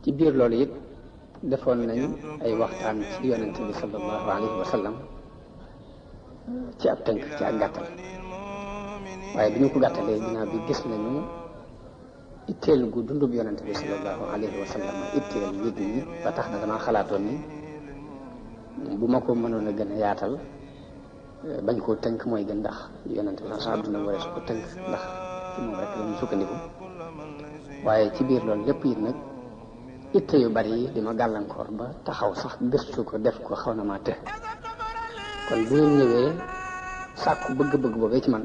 ci biir loolu it defoon nañ ay waxtaan ci yonente bi sallallahu alayhi wa sallam ci ab tënk ci ak gàttal waaye bi ñu ko gàttalee ginnaaw bi gis nañu itteel gu dundub yonente bi sallallahu alayhi wa sallam itteel nit ñi ba tax na dama xalaatoon ni bu ma ko mënoon a gën a yaatal bañ koo tënk mooy gën ndax yonente bi sax duna waree su ko tënk ndax ci moom rek la ñu sukkandiku waaye ci biir loolu lépp it nag itte yu bari yi di ma gàllankoor ba taxaw sax gëstu ko def ko xaw na maa të kon bu ngeen ñëwee sàkku bëgg-bëgg boobee ci man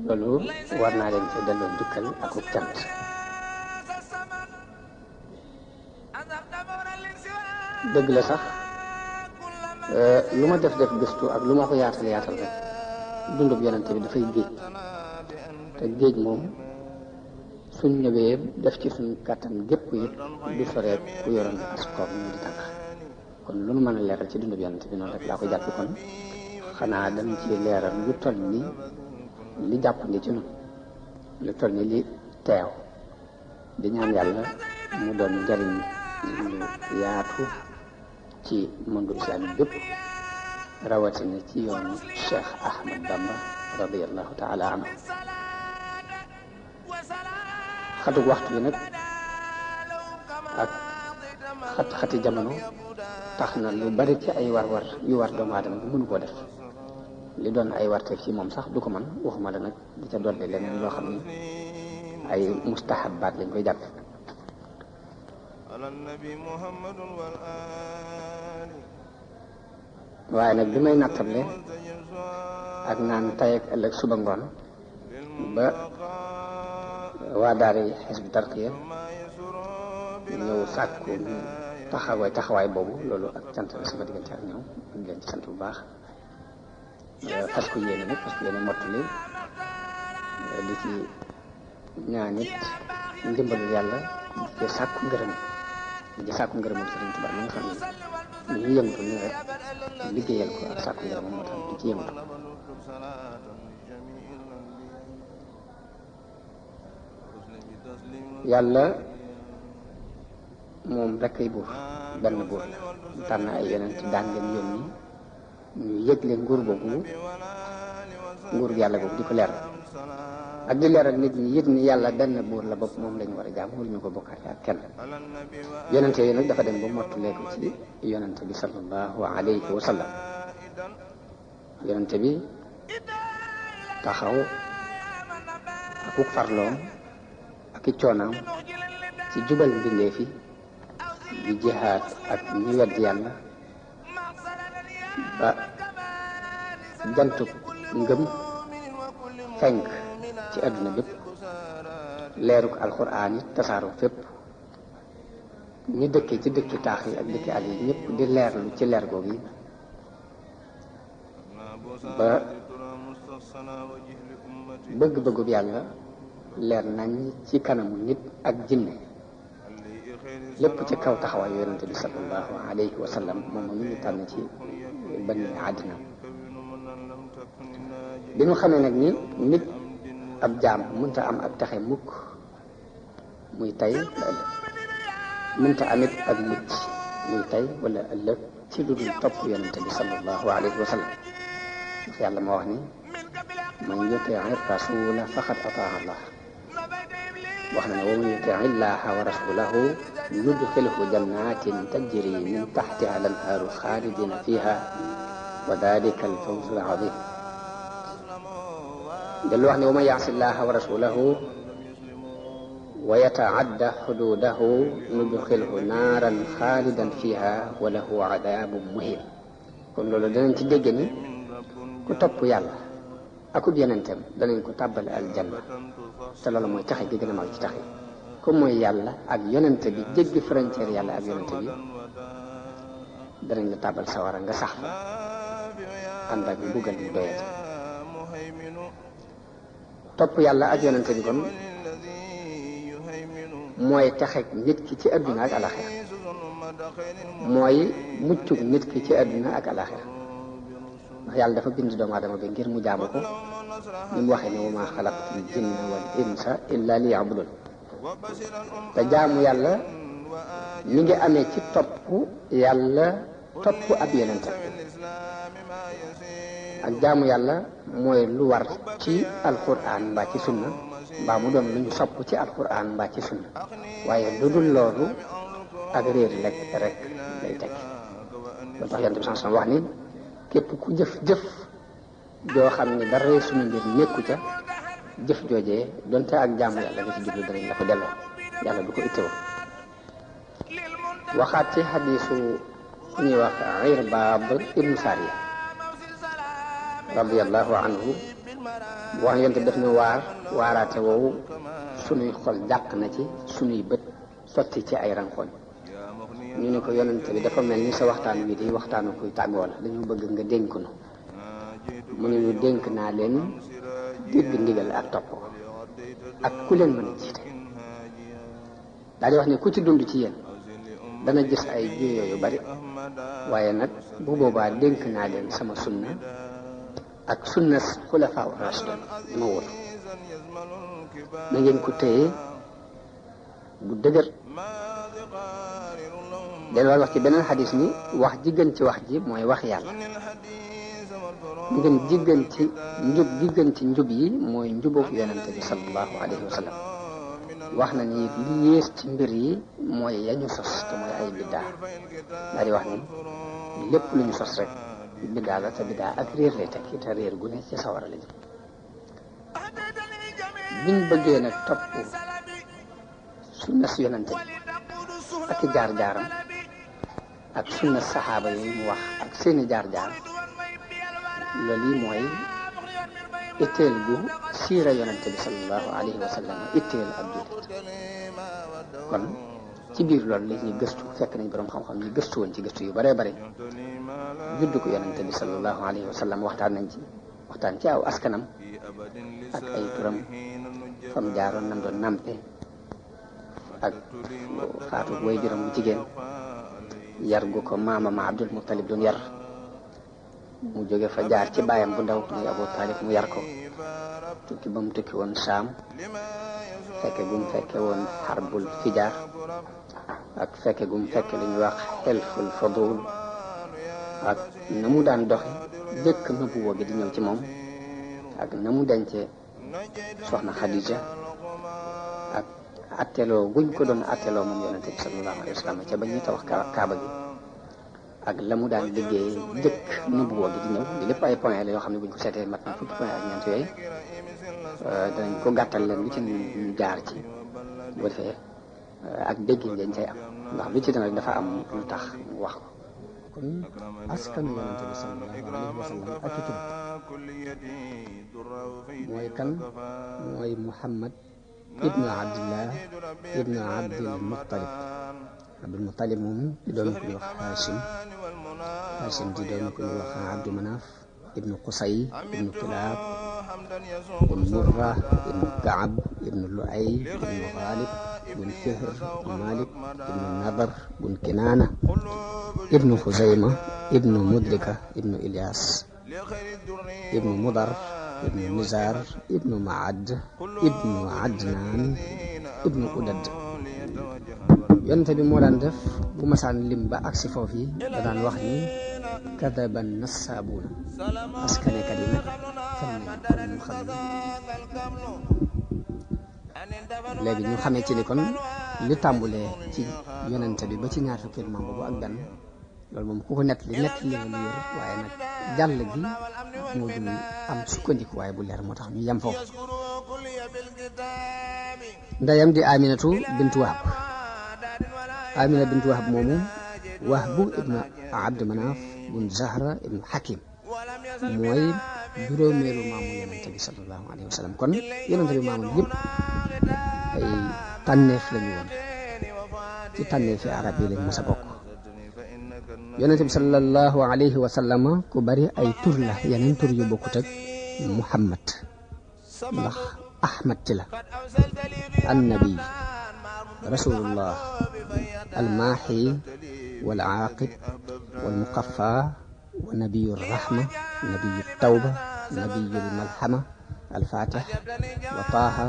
loolu war naa leen ci delloo njukkal ak uk cant dëgg la sax lu ma def gëstu ak lu ma ko yaatal rek dundub yonente bi dafay géej te géej moom suñ ñëwee def ci suñ kàttan gépp it du soreet ku yoroon as koom ñu di tànk kon lu nu mën a leeral ci dundub yonente bi noonu rek laa ko jàpp kon xanaa dañ ci leeral lu toll ni li jàppandi ci nun lu toll ni li teew di ñaan yàlla mu doon njariñ lu yaatu ci monde islamique bépp rawatina ci yoonu Cheikh Ahmad Bamba radiyallahu taala anhu xatug waxtu bi nag ak xati jamono tax na lu bari ci ay war yu war doomu aadama bi mënu koo def li doon ay warteef ci moom sax du ko man waxuma la nag di ca dolli leneen loo xam ni ay mustahabaat lañ koy jàppe waaye nag bi may nattable ak naan tay ak ëllëg suba ngoon ba waa daara Hizbut Tarqiyyah ñëw sàkku taxawaay boobu loolu ak cant la sama diggante ak ñoom di leen ci sant bu baax fas ko yéene mottali di ci ñaan it ndimbalul yàlla di ci sàkku ngërëmul Sëriñ Tuubaa mi nga xam ne ñu yëngatu ni rek liggéeyal ko ak sàkku ngërëmam moo tax di ci yëngatu yàlla moom rek ay buur benn buur la tànn ay yeneen ci daan leen yónni ñu yëgle nguur yàlla boobu di ko leeral ak di leeral nit ñi yit ni yàlla benn buur la bopp moom lañu war a jaam wala ñu ko bokkaate ak kenn yonente yi nag dafa dem ba mottulee ko ci yonente bi sallallahu alayhi wa sallam yonente bi taxaw akuk farloom ak i coonaam ci jubal mbindeef yi di jihaad ak ñi wedd yàlla ba jantub ngëm fenk ci àdduna bépp leeruk alxuraan yi tasaaru fépp ñi dëkkee ci dëkki taax yi ak dëkki àll yi ñëpp di leerlu ci leer googu yi ba bëgg-bëggub yàlla leer nañ ci kanamu nit ak jinne lépp ci kaw taxawaay yonente bi sallallahu alayhi wa sallam moom ñu ngi tànn ci bani àddina bi ñu xamee nag ni nit ab jaam mënta am ak taxe mukk muy tey ba ëllëg mënta amit ak mucc muy tey wala ëllëg ci lu dul topp yonente bi sallallahu alayhi wa sallam ndax yàlla moo wax ni man yutii rasula faqad ataa Allah wax na ne wa man yutii illaha wa rasulahu yudxilhu jannatin tajri min taxtiha al-anhaaru xaalidina fiha wa dalika al-fawzu al-azim dellu wax ne wa man yaasi llaha wa rasulahu wa yataadda xududahu nudxilhu naaran xaalidan fiha wa lahu adabun muhin kon loolu danañ ci dégg ni ku topp yàlla akub yonentam danañ ko tàbbal aljanna te loolu mooy taxe gi gën a mag ci taxe comme mooy yàlla ak yonente bi jéggi frontière yàlla ak yonente bi danañ la tàbbal sawara nga sax fa ànd ak mbugal mu doyati topp yàlla ak yonente bi kon mooy taxe nit ki ci adduna ak alaxira mooy muccug nit ki ci adduna ak alaxira ndax yàlla dafa bind doomu aadama bi ngir mu jaamu ko ni mu waxee ne wa maa xalaqtul jinna wal insa illa liya'budun te jaamu yàlla mi ngi amee ci topp yàlla topp ab yonentam ak jaamu yàlla mooy lu war ci alquran mbaa ci sunna mbaa mu doon lu ñu sopp ci alquran mbaa ci sunna waaye lu dul loolu ak réer lekk rek lay teg loolu tax yonent bi sallallahu alayhi wasallam wax ni képp ku jëf joo xam ni dara suñu mbir nekku ca jëf joojee donte ak jaamu yàlla nga ci jublu danañ la ko delloo yàlla du ko ittewoo waxaat ci xadiisu ku ñuy wax Irbaad ibnu Saariya radiyallahu anhu wax na yonent def na waaraate woowu sunuy xol jàq na ci sunuy bët sotti ci ay rankoñ ñu ne ko yonent bi dafa mel ni sa waxtaan wi di waxtaanu kuy tàggoo la dañu bëgg nga dénk nu mu ne ñu dénk naa leen dégg ndigal ak topp ak ku leen mën a jiite daal di wax ne ku ci dund ci yéen dana gis ay juyoo yu bari waaye nag bu boobaa dénk naa leen sama sunna ak sunna xulafaa rashidun li ma wóor na ngeen ko téye bu dëgër delluwaat wax ci beneen xadis ni wax ji gën ci wax ji mooy wax yàlla ngeen ji gën ci njub gi gën ci njub yi mooy njubóof yonente bi sallallahu alayhi wa sallam wax na ni li yées ci mbir yi mooy yañu sos te mooy ay biddaa daal di wax ni lépp lu ñu sos rek biddaa la te biddaa ak réer lay tekki te réer gu ne ci sawara la jëm biñ bëggee nag topp sunna si yonente bi ak i jaar-jaaram ak sunna saxaaba yooyu mu wax ak seeni jaar-jaar loolu yi mooy itteel gu siira yonente bi sallallahu alayhi wa sallam itteel ab jullit kon ci biir loolu la ñuy gëstu fekk nañ borom xam-xam ñu gëstu woon ci gëstu yu bare bare juddu ko yonente bi sallallahu alayhi wa sallam waxtaan ci aw askanam ak ay turam fam jaaroon nam doon nampe ak faatu way juram bu jigéen yar gu ko maamama Abdul Muttalib doon yar mu jóge fa jaar ci baayam bu ndaw muy Abu Talib mu yar ko tukki ba mu tukki woon Saam fekke gum fekke woon Harbul Fijaar ak fekke gum fekke lu ñuy wax Hilful Fudul ak na mu daan doxe dëkk nubuwwa gi di ñëw ci moom ak na mu dencee soxna Khadija ak atteloo guñ ko doon atteloo moom yonente bi sallallahu alayhi wa sallam ca ba ñuy tawax kaaba gi ak la mu daan liggéey dëkk nubuwwa gi di ñëw di lépp ay point la yoo xam ne buñ ko seetee mat na fukki point ak ñeent yooyu danañ ko gàttal leen lu ci ñu jaar ci bu ko defee ak déggin dañ cay am ndax lu ci dana dafa am lu tax mu wax ko kon askanu yonente bi sallallahu alayhi wa sallam ak i tur mooy kan mooy Muhammad ibnu Abdillah ibnu Abdil Muttalib moom di doon ku ñuy wax Hashim di doon ku ñuy wax Abdu Manaf ibnu Qusay ibnu Kilaab ibnu Murra ibnu Kaab ibnu Lu'ay ibnu Ghalib ibnu Fihr ibnu Malik ibnu Nadar ibnu Kinaana ibnu Xuzayma ibnu Mudrika ibnu Ilyas ibnu Mudar ibnu Nizar ibnu Maad ibnu Adnan ibnu Udad yonente bi moo daan def bu masaan lim ba agsi foofu yi da daan wax ni kadaban nassaabuuna askanekat yi nag fen nañ kon ñu xam ne léegi ñu xamee ci ni kon li tàmbulee ci yonente bi ba ci ñaar fukkeel maam boobu ak benn loolu moom ku ko nett li nga lu wér waaye nag jàll gi moo dul am sukkandiku waaye bu leer moo tax ñu yem foofu ndeyam di Aminatu bintu Wahb Amina bintu Wahb moomu Wahbu ibnu Abd Manaf bun Zahra ibnu Hakim mooy juróomeelu maamu yonente bi sallallahu alayhi wa sallam kon yonente bi maamu yëpp ay tànneef lañu woon ci tànneefi arab yi lañ mës a bokk yonente bi sallallahu alayhi wa sallam ku bari ay tur la yeneen tur yu bokkut ak Muhammad ndax Ahmad ci la annabi rasulullah almaahi wal aaqib wal muqaffa wa nabiyu rahma nabiyu tawba nabiyu malhama alfatih wa taha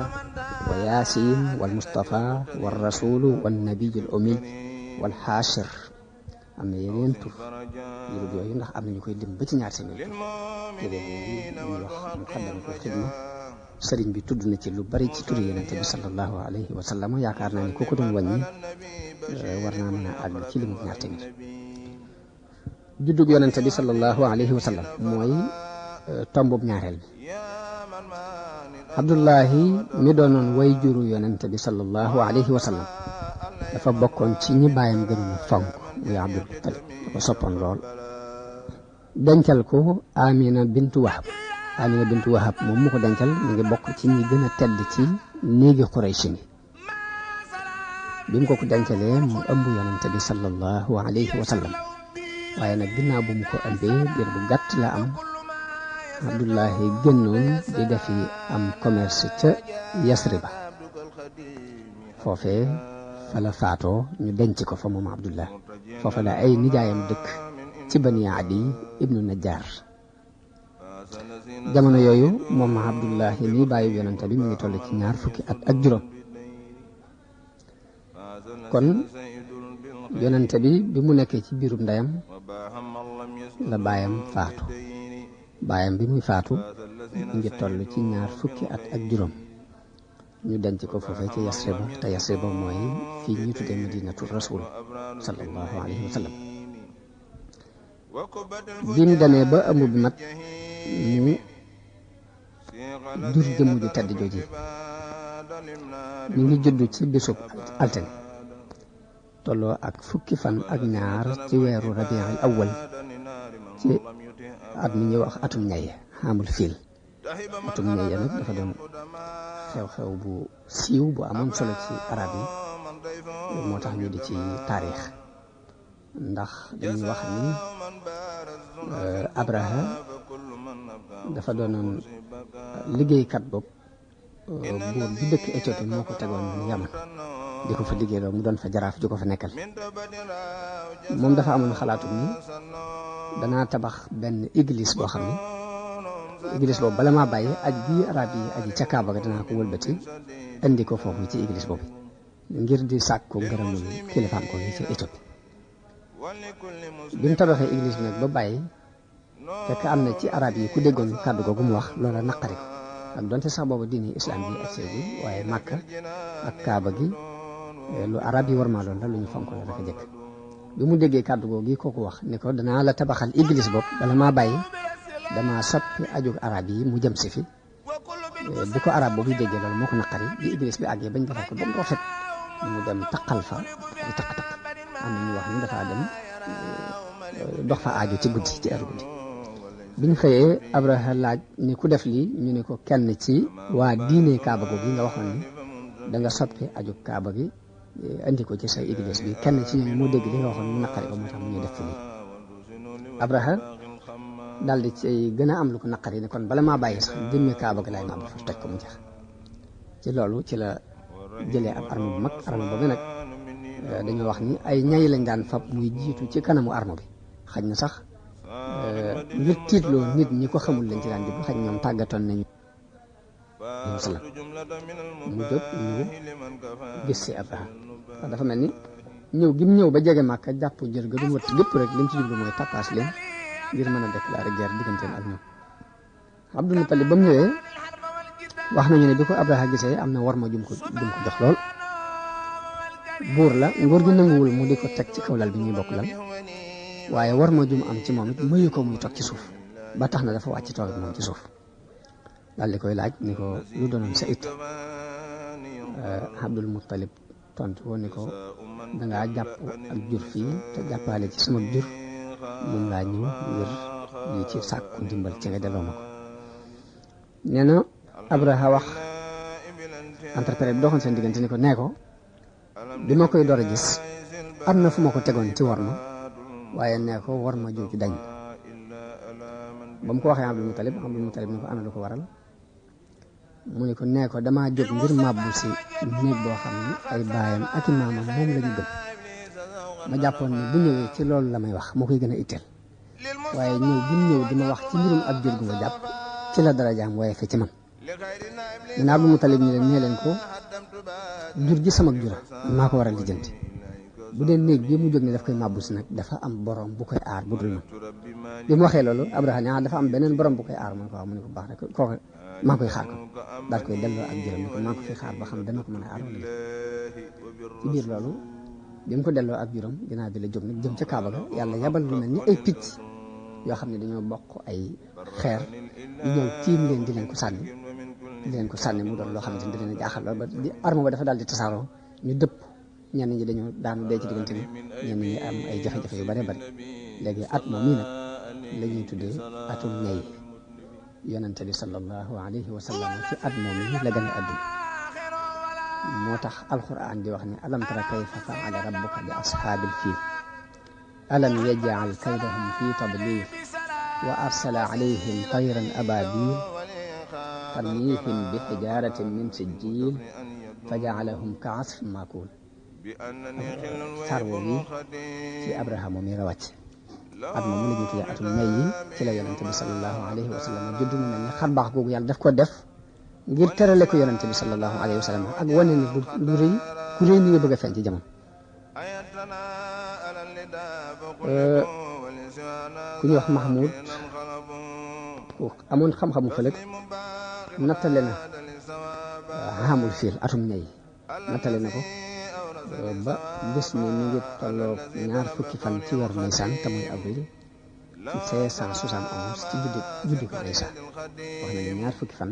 wa yasin wal mustafa wal rasulu wan nabiyu al ummi wal xaashir am na yeneen tur yu dul yooyu ndax am na ñu koy lim ba ci ñaar téeméer tur téere boobu ñuy wax Muqaddamatul Xidma sëriñ bi tudd na ci lu bari ci turi yonente bi sallallahu alayhi wa sallam yaakaar naa ni ku ko doon wàññi war naa mën a àgg ci limu ñaar téeméer. juddug yonente bi sallallahu alayhi wa sallam mooy tombub ñaareel bi. Abdullahi mi doonoon way juru yonente bi sallallahu alayhi wa sallam dafa bokkoon ci ñi baayam gënoon a fonk muy Abdul Muttalib dafa soppoon lool dencal ko Amina bintu Wahab moom mu ko dencal mu ngi bokk ci ñi gën a tedd ci néegi Quraysh ni bi mu ko dencalee mu ëmb yonente bi sallallahu alayhi wa sallam waaye nag ginnaaw bu mu ko ëmbee biir bu gàtt la am Abdullahi génnoon di defi am commerce ca Yasriba foofee fa la faatoo ñu denc ko fa moom Abdullah foofa la ay nijaayam dëkk ci Bani Adi ibnu Najjar jamono yooyu moom Abdullahi mi bàyyi yonente bi mu ngi toll ci 20 at ak juróom kon yonente bi mu nekkee ci biirum ndeyam la baayam faatu baayam bi muy faatu mu ngi toll ci 20 at ak juróom ñu denc ko foofee ci Yasriba te Yasriba mooy fii ñu tuddee Madinatu Rasul sallallahu alayhi wa sallam bi mu demee ba ëmb bi mat mu jur jëmm ju tedd jooji mi ngi judd ci bisub altine tolloo ak 10 fan ak ñaar ci weeru rabiul awwal ci at mi ñuy wax atum ñaye xamul fiil atum ñaye nag dafa doon xew-xew bu siiw bu amoon solo ci arab yi moo tax ñu di ci taarix ndax dañuy wax ni Abraha dafa doonoon liggéeykat bopp buur bi dëkk Éthiopie moo ko tegoon Yaman di ko fa liggéeyloo mu doon fa jaraaf ju ko fa nekkal moom dafa amoon xalaatu ni danaa tabax benn église boo xam ne église boobu bala maa bàyyi aj bii arab yi aji ca Kaaba ga danaa ko wëlbati indi ko foofu ci église boobu ngir di sàkku ngërëmul kilifaam ko ci Éthiopie bi mu tabaxee église bi nag ba bàyyi fekk am na ci arab yi ku déggoon kàddu googu mu wax loola naqari ko ak donte sax boobu diini islam bi ak seegi waaye Makka ak Kaaba gi lu arab yi war maa loon la lu ñu fonk la dafa jëkk bi mu déggee kàddu googu kooku wax ni ko danaa la tabaxal église bopp bala maa bàyyi dama soppi aju arab yi mu jëm si fi bi ko arab boobu déggee loolu moo ko naqari bi église bi àggee bañ defal ko ba mu rafet mu dem taqal fa ay taq-taq am na ñu wax ni dafa dem dox fa aju ci guddi ci heure guddi biñ xëyee Abraha laaj ni ku def lii ñu ne ko kenn ci waa diine Kaaba googu nga waxoon ni da nga soppi aju Kaaba gi andi ko ci sa église bi kenn ci ñooñu moo dégg li nga waxoon mu naqari ko moo tax mu ñuy def fi lii Abraha daal di ci gën a am lu ko naqari ne kon bala maa bàyyi sax jëmmi Kaaba gi laay màbb fa toj ko mu jeex ci loolu ci la jëlee ab arme bu mag arme boobu nag dañoo wax ni ay ñay lañ daan fab muy jiitu ci kanamu arme bi xaj na sax ngir tiitloo nit ñi ko xamul lañ ci daan jublu xaj ñoom tàggatoon nañu salaam mu jóg ñëw gis si Abraha ndax dafa mel ni ñëw gi mu ñëw ba jege Màkka jàpp jër ga du mu wët lépp rek li mu ci jublu mooy tappaas leen ngir mën a déclarer guerre digganteem ak ñoom Abdul Muttalib ba mu ñëwee wax nañu ne bi ko Abraha gisee am na war ma jum ko jox lool buur la nguur gi nanguwul mu di ko teg ci kaw lal bi ñuy bokk lal waaye war ma jum am ci moom it mayu ko muy toog ci suuf ba tax na dafa wàcc toog ak moom ci suuf daal di koy laaj ni ko lu doonoon sa it Abdul Muttalib tontu woon ni ko dangaa jàpp ak jur fii te jàppaale ci sama jur moom laa ñëw ngir lii ci sàkku ndimbal ci nga delloo ma ko nee na Abraha wax interprète bi doxoon seen diggante ni ko nee ko bi ma koy door a gis am na fu ma ko tegoon ci war ma waaye nee ko war ma jooju dañ ba mu ko waxee Abdul Muttalib ni ko ana lu ko waral mu ne ko nee ko damaa jóg ngir màbbu si néeg boo xam ne ay baayam ak i maamam moom la ñu gëm ma jàppoon ne bu ñëwee ci loolu la may wax moo koy gën a itteel waaye ñëw bi mu ñëw di ma wax ci mbirum ak jur gu ma jàpp ci la darajaam waaye fi ci man min Abdul Muttalib ñu leen nee leen ko jur gi sama jura maa ko war a lijjanti bu dee néeg bi mu jóg ne daf koy màbbu si nag dafa am borom bu koy aar bu dul man bi mu waxee loolu Abraha ne dafa am beneen borom bu koy aar mu ne ko waaw mu ne ko baax rek kooku maa ngi koy xaar ko daal koy delloo ak juróom ni ko maa ngi ko fi xaar ba xam dana ko mën a aar wala ci biir loolu bi mu ko delloo ak juróom ginnaaw bi la jóg nag jëm ca Kaaba ga yàlla yabal lu mel ni ay picc yoo xam ne dañoo bokk ay xeer yu ñëw tiim leen di leen ko sànni mu doon loo xam ne da leen a jaaxal lool ba di arme ba dafa daal di tasaaroo ñu dëpp ñenn ñi dañoo daanu dee ci diggante bi ñenn ñi am ay jafe-jafe yu bare bari léegi at moom mii nag la ñuy tuddee atum ñay yonente bi sallallahu alayhi wa sallam ci at moom yi la gane àdduna moo tax alquran di wax ne alam tara kayfa faala rabbuka bi ashaabil fiil alam yaj'al kaydahum fi tadlil wa arsala alayhim tayran ababil tarmihim bi hijaratin min sijjil fa ja'alahum ka asfin maakul sarwo bi ci Abraha moom yi la wàcc at moom mu la ñu tuddee atum may yi ci la yonente bi sallallahu alayhi wa sallam judd mu mel ni xar baax googu yàlla daf ko def ngir terale ko yonente bi sallallahu alayhi wa sallam ak wane ni lu rëy ku rëy ni nga bëgg a feeñ ci jamono ku ñuy wax Mahmoud ku amoon xam-xamu fëlëg nattale na xamul fiil atum ñay nattale na ko ba bés mi ngi tolloo 20 fan ci weeru Nisan te mooy avril 571 ci juddu ko Isa wax na ne 20 fan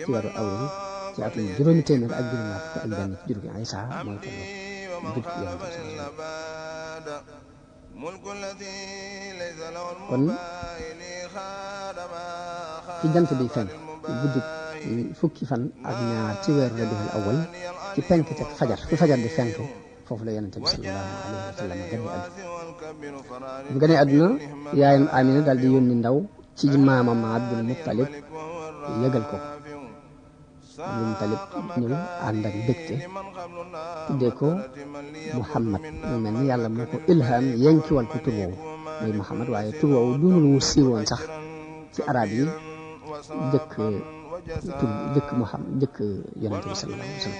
ci weeru avril ci atum juróomi téeméer ak juróom-ñaar fukk ak benn ci juddu ko Isa mooy tolloo juddu yonente kon ci jant bi fenk guddi fukki fan ak ñaar ci weeru rabiul awwal ci penk teg fajar fi fajar di fenk foofu la yonente bi sallallahu alayhi wa sallam gane àdduna bu gane àdduna yaayam Amina daal di yónni ndaw ci maamam Abdul Muttalib yëgal ko Abdul Muttalib ñëw ànd ak mbégte tuddee ko Muhammad mu mel ni yàlla moo ko ilham yenkiwal ko tur woowu mooy Muhammad waaye tur woowu doonul wu siiwoon sax ci arab yi jëkk Muhammad jëkk yonente bi sallallahu alayhi wa sallam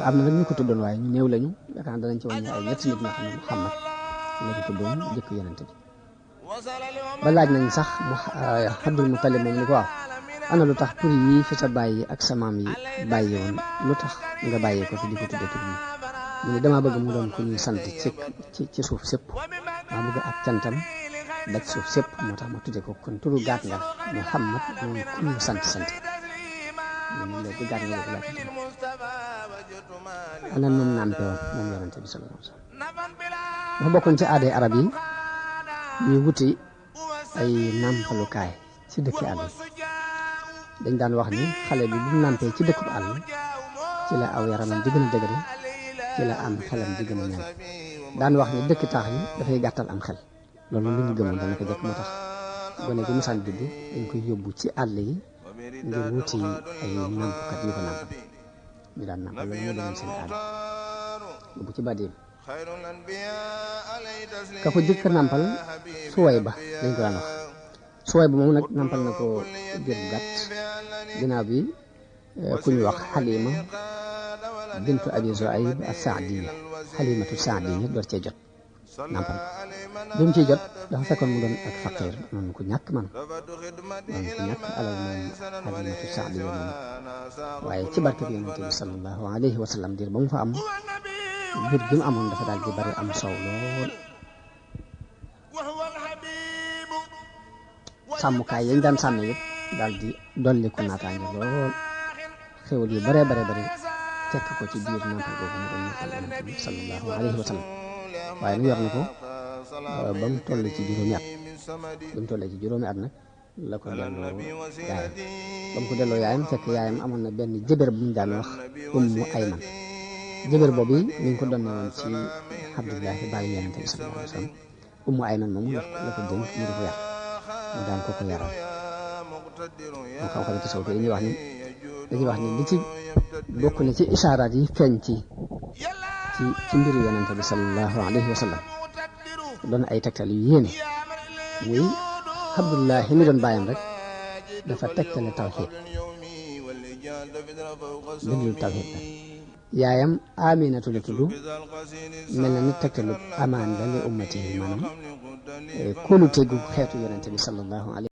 am na nag ñu ko tuddoon waaye ñu néew lañu yaakaar danañ ci wàññi ay ñetti nit ñoo xam ne Muhammad la ko tuddoon jëkk yonente bi ba laaj nañ sax Abdul Muttalib moom ni ko waaw ana lu tax tur yi fi sa bàyyi ak sa maam yi bàyyi woon lu tax nga bàyyi ko fi di ko tudde tur yi mu ne damaa bëgg mu doon ku ñuy sant ci suuf sépp maa bëgg ak cantam daj suuf sépp moo tax ma tudde ko kon turu gaat nga Muhammad moom ku ñuy sant ñu léegi gaat nga laa tudde ana moom nàmpe woon moom yonente bi sallallahu alayhi wa sallam dafa bokkoon ci aaday arab yi ñuy wuti ay nàmpalukaay ci dëkki àll dañ daan wax ni xale bi bu nàmpee ci dëkk bu àll ci la aw yaramam di gën a dëgëre ci la am xelam di gën a ñaan daan wax ni dëkk taax yi dafay gàttal am xel loolu lu ñu gëmoon dana ko jëkk moo tax gone gi musaan judd dañ koy yóbbu ci àll yi ngir wuti ay nàmpkat yu ko nàmpal ñu daan nàmpal loolu moo doon seen aada yóbbu ci bàddeem ka ko jëkk nàmpal Suwayba dañ ko daan wax Suwayba moom nag nàmpal na ko jër bu gàtt ginnaaw bi ku ñu wax Halima bintu Abi Zuayb as-Saadiya Halimatu Saadiya door cee jot nàmpal bi mu ciy jot dafa fekkoon mu doon ak faqiir noonu ku ñàkk man noonu ku ñàkk alal moom Halimatu Saadiya moom waaye ci barke bi yonente bi sallallahu alayhi wa sallam diir ba mu fa am jur gi mu amoon dafa daal di bari am soow lool sàmmukaay yañ daan sàmm yëpp daal di dolli ko naataange lool xéwal yu bare fekk ko ci biir nàmpal googu mu doon nàmpal yonente bi sallallahu alayhi wa sallam waaye nu yor na ko ba mu toll ci juróomi at ba mu tollee ci juróomi at nag la ko delloo yaayam ba mu ko delloo yaayam fekk yaayam amoon na benn jëbër bu ñu daan wax Ummu Ayman jëbër boobu mi ngi ko doon woon ci Abdullahi bàyyi yonente bi sallallahu alayhi wa sallam Ummu Ayman moomu la ko dénk mu di ko yar mu daan ko yaral moo xam-xam ci saw dañuy wax ni li ci bokk na ci isaaraat yi feeñ ci mbiru yonente bi sallallahu alayhi wa sallam doon ay tegtal yu yéene muy Abdullahi mi doon bàyyam rek dafa tegtale tawxiid dëglu tawxiid yaayam Aminatu la tudd mel na ni tegtalu amaan la li ummati yi maanaam kóolu tegu xeetu yonente bi sallallahu alayhi